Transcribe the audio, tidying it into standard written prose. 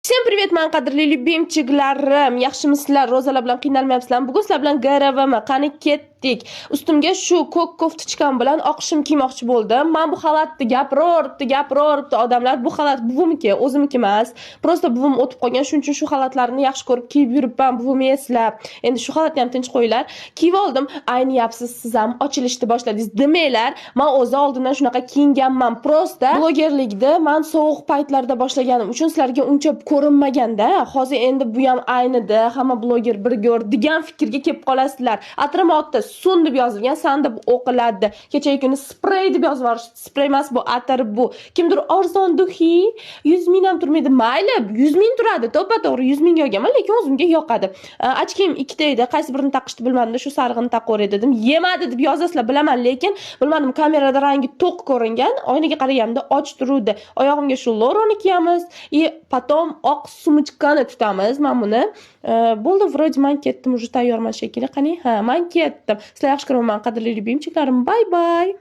Всем привет, men qadrli любимчиklarim. Yaxshimisizlar? Ro'zalar bilan qiynalmayapsizlarmi? Bugun sizlar bilan GRVmi? Qani ketdik. Ustimga shu ko'k koftichkam bilan oq shim kiymoqchi bo'ldim. Men bu xalatni gapiraveribdi odamlar. Bu xalat buvimniki, o'zimniki emas. Prosta buvim o'tib qolgan, shuning uchun shu xalatlarni yaxshi ko'rib kiyib yuribman. Buvimni eslab. Endi shu xalatni ham tinch qo'yinglar. Kiyib oldim. Ayniyapsiz, siz ham ochilishni boshladingiz demanglar. Men o'zi oldindan shunaqa kiyinganman. Prosta blogerlikda men sovuq paytlarda boshlaganim uchun sizlarga uncha ko'rinmaganda, hozir endi bu ham aynida, hamma bloger bir ko'r degan fikrga kelib qolasizlar. Atromotda sun deb yozilgan, san deb o'qiladi. Kechagi kuni spray deb yozib yuborishdi. Spray emas bu, atar bu. Kimdir arzon duhi 100 ming ham turmaydi. Mayli, 100 ming turadi. To'g'ri 100 mingga olganman, lekin o'zimga yoqadi. Ochkim ikkita edi, qaysi birini taqishni bilmadim, shu sarig'ini taqaver dedim. Yemadi deb yozasizlar, bilaman, lekin bilmadim, kamerada rangi to'q ko'ringan. Oynaga qaraganimda och turuvdi. Oyog'imga shu loroni kiyamiz, potom oq sumочкani tutamiz. Men buni bo'ldi, вроде men ketdim, уже tayyorman shekilli. Qani, men ketdim. Sizlar yaxshi ko'raman, qadrli любимчиklarim. Bye bye.